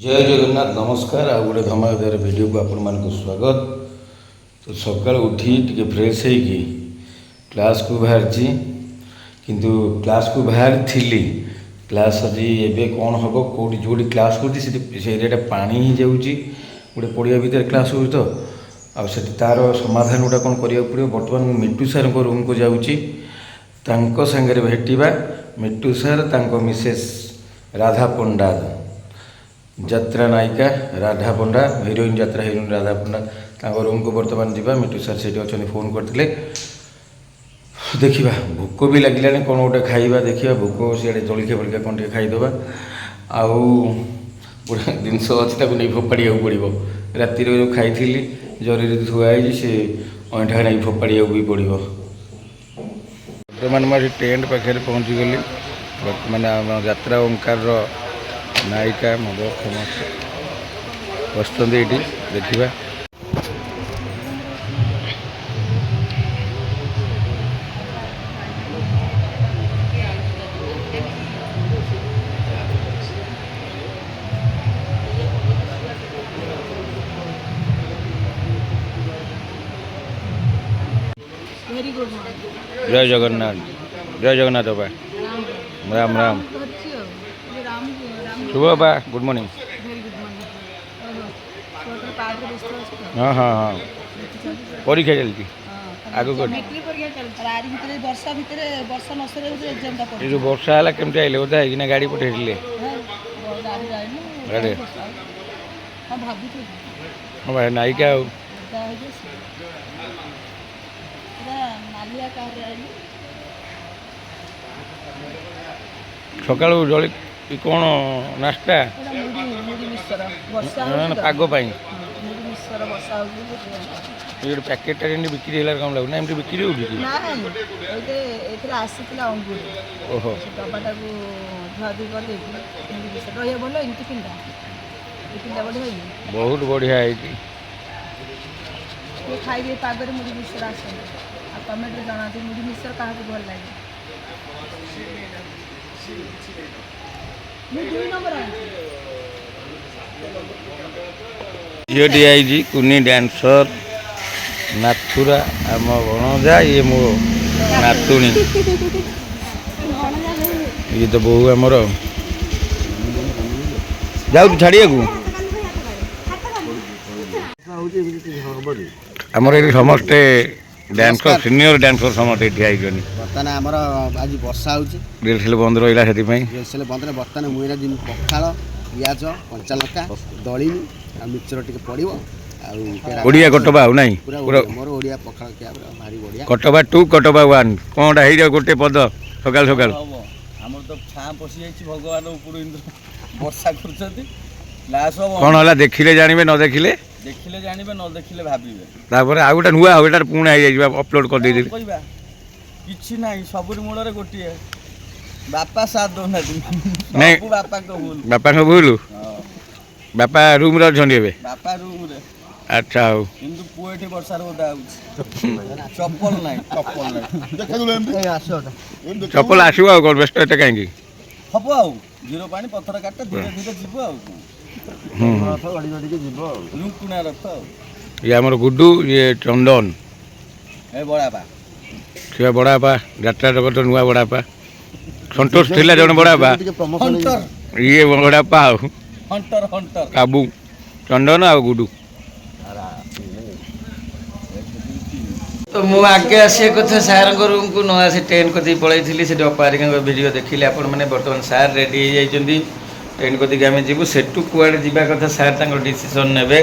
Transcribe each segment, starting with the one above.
जय जगन्नाथ नमस्कार आ गोटे धमाकेदार वीडियो को आपण मान स्वागत। तो सकाल उठी टिके फ्रेश होगी क्लास को बाहर किंतु क्लास को बाहर थी क्लास आज एबे कौन हम कौटी जो क्लास कर एरिया पानी ही जाऊँगी गोटे पड़िया भितर क्लास हो तो आठ तार समाधान गोटा कौन करा पड़ो। बर्तमान मिट्टू सार रूम को जाऊँगी सांगे भेटा मिट्टू सार मिसेस राधा पंडा यात्रा नायिका राधा पंडा हिरोइन यात्रा हिरोइन राधा पंडा रूम को बर्तमान जावा। मिट्टू सार से अच्छा फोन करते देखा भोक भी लगे कौन गोटे खाइबा देखा भोक सियाड़े जलिखिया फलिखिया कौन टे खाईदे आउ गोटे जिनस अच्छी नहीं फोपाड़ा पड़ो राति जो खाई जरी थुआई से अंठा नहीं फोपाड़ा भी पड़ो। बर्तमान मुझे टेंट पाखे पहुँची गली। बर्तमान आम यात्रा ओंकार नायिका मद फेमस बस ये देखा जय जगन्नाथ बाबा राम राम शुभ बा गुड मॉर्निंग। हाँ हाँ हाँ परीक्षा चलती आगे जो वर्षा है केमती आइले ओदा है गाड़ी पठे गाड़ी हाँ भाई नायिका सकाल जली कौन नास्ता पाग पैकेटा बिक्री कम लगुना एमती बिक्री हो ओहो बहुत बढ़िया खाइए पागरे मुझे मिश्र आस कमेंट जाना मुझे मिश्र क्या भल लगे झीटी आई कुनी डांसर नाथुरा आम भणजा ये मो नातुणी ये तो बहु आमर जाऊ छाड़िया आमर ये समस्ते डांसर सीनियर डांसर समस्त ये आई बर्तमान आमर आज वर्षा रिहर्सल बंद रहा से रिहर्सल बंद बर्तमान मुझे दिन पखाड़ पिज कंचा लका दली आ मिक्सर टे पड़ो ओडिया कटबा ना मोर ओडिया पखाड़ क्या भारी बढ़िया कटबा 2 कटबा 1 कौन हो गोटे पद सकाल सकाल आमर तो छाँ पशि जाइए भगवान ऊपर इंद्र वर्षा कर कौन है देखिले जानवे न देखिले देखिले जानवे न देखिले भाविबे तापर आ गोटे नुआ होटार पुणे आई जाइबा अपलोड कर दे दे कहबा किछि नाही सबुर मूलरे गोटिए बापा साथ दोना नहीं बापा को भूल बापा रूम रे छंडी बे बापा रूम रे अच्छा हो किंतु पुएठी वर्षार ओदा चप्पल नाही देखा एमती आसो चप्पल आसीबो आ व्यस्त एते काहे की हबो आ जीरो पानी पत्थर काट धीरे धीरे जीवो आ गाड़ी गाड़ी के जीवो लुकुना रथ ये हमर गुड्डू ये चंदन ए बड़ापा से बड़ापा यात्रा जगत नुआ बड़ापा संतोष थिला जन बड़ापा हंटर ये बड़ापा हंटर हंटर काबू चंदन आ गुड्डू तो मु आगे आसिया कथा सार रूम को न आसी ट्रेन कति पलैली से अपारिका वीडियो देखिले आपण मैंने बर्तमान सार रेडी हो जाइए ट्रेन कति आम जीवु सेठू कुआड़े जावा कथा सार डिसीजन ने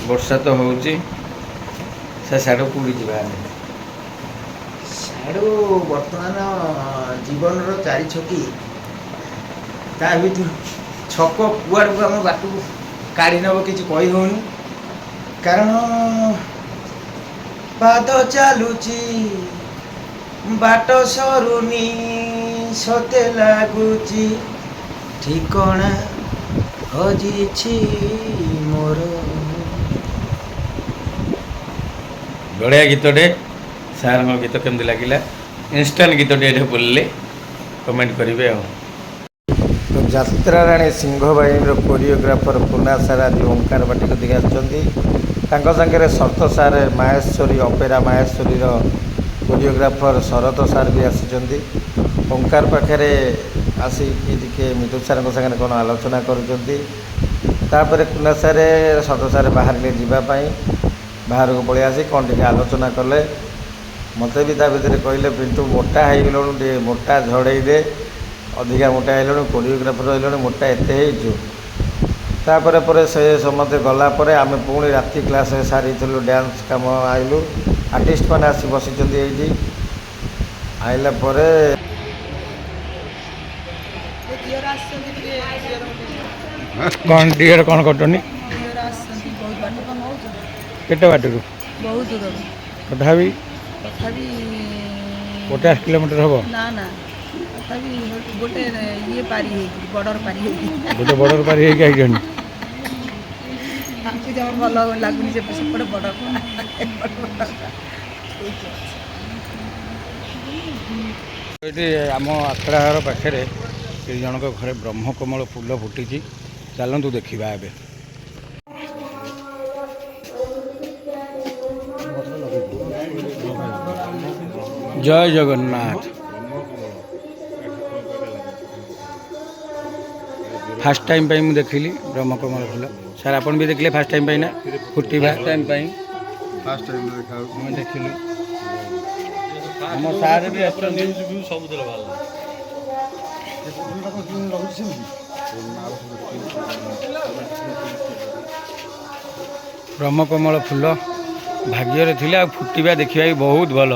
वर्षा तो हूँ साढ़ू कौड़ी जा साड़ू बर्तमान जीवन चारि छकी ता भर छक कुआड़ को आम बाट को काढ़ी नब कि कही होनी कारण पाद चलुची बाट सरुनी सते लगुची ठिकणा हजिछि मोर बढ़िया गीतटे सार गीत केमती लगे इंस्टाट गीतटे बोलले कमेंट करेंगे। तो ଯାତ୍ରାରାଣୀ ସିଂହବାହିନୀର କୋରିଓଗ୍ରାଫର କୁନା ସାର୍ ଆଜି ଓଙ୍କାର ବାଟିକୁ ଦିକେ ଆସିଛନ୍ତି। ତାଙ୍କ ସାଙ୍ଗରେ ଶରତ ସାର୍ ମାହେଶ୍ୱରୀ ଅପେରା ମାହେଶ୍ୱରୀର କୋରିଓଗ୍ରାଫର ଶରତ ସାର୍ ବି ଆସିଛନ୍ତି। ଓଙ୍କାର ପାଖରେ ଆସିକି ଟିକେ ମିଠୁ ସାର୍ଙ୍କ ସାଙ୍ଗରେ କ'ଣ ଆଲୋଚନା କରୁଛନ୍ତି। ତାପରେ କୁନା ସାର୍ ଶରତ ସାର୍ ବାହାରିଲେ ଯିବା ପାଇଁ, ବାହାରକୁ ପଳେଇ ଆସି କ'ଣ ଟିକେ ଆଲୋଚନା କଲେ। ମୋତେ ବି ତା ଭିତରେ କହିଲେ ପିଣ୍ଟୁ ମୋଟା ହେଇଗଲୁଣୁ, ଟିକେ ମୋଟା ଝଡ଼େଇ ଦେ, ଅଧିକା ମୋଟା ହେଇଗଲୁଣୁ, କୋରିଓଗ୍ରାଫର ହେଇଗଲୁଣୁ, ମୋଟା ଏତେ ହେଇଛୁ। ତାପରେ ପରେ ସେ ସମସ୍ତେ ଗଲା ପରେ ଆମେ ପୁଣି ରାତି କ୍ଲାସ୍ରେ ସାରିଥିଲୁ, ଡ୍ୟାନ୍ସ କାମ ଆଇଲୁ। ଆର୍ଟିଷ୍ଟମାନେ ଆସି ବସିଛନ୍ତି ଏଇଠି। ଆଇଲା ପରେ ଦିଅର ଆସିଛନ୍ତି ଟିକେ କ'ଣ ଟିକେଟ୍ କ'ଣ କଟୁନି? ଦିଅର ଆସିଛନ୍ତି ବହୁତ ବାଟ କ'ଣ ହଉଛି କେତେ ବାଟରୁ? ବହୁତ ଦୂରରୁ ତଥାପି ତଥାପି 50 କିଲୋମିଟର ହେବ। ନା ନା ତଥାପି ଗୋଟେ ଇଏ ପାରି ହେଇକି ବର୍ଡ଼ର ପାରି ହେଇକି ଗୋଟେ ବର୍ଡ଼ର ପାରି ହେଇକି ଆଇଛନ୍ତି। ତାଙ୍କୁ ଜମା ଭଲ ଲାଗୁନି ସେ ସେପଟେ ବର୍ଡ଼ର ଏଠି ଆମ ଆଖଡ଼ା ଘର ପାଖରେ ଏ ଜଣଙ୍କ ଘରେ ବ୍ରହ୍ମକମଳ ଫୁଲ ଫୁଟିଛି। ଚାଲନ୍ତୁ ଦେଖିବା ଏବେ। ଜୟ ଜଗନ୍ନାଥ। ଫାଷ୍ଟ ଟାଇମ୍ ପାଇଁ ମୁଁ ଦେଖିଲି ବ୍ରହ୍ମକମଳ ଫୁଲ। ସାର୍ ଆପଣ ବି ଦେଖିଲେ ଫାଷ୍ଟ ଟାଇମ୍ ପାଇଁ ନା? ଫୁଟିବା ଟାଇମ୍ ପାଇଁ ଆମେ ଦେଖିଲୁ। ଆମ ସାର୍ ବି ଆସିଛନ୍ତି। ବ୍ରହ୍ମକମଳ ଫୁଲ ଭାଗ୍ୟରେ ଥିଲେ ଆଉ ଫୁଟିବା ଦେଖିବା ବି ବହୁତ ଭଲ।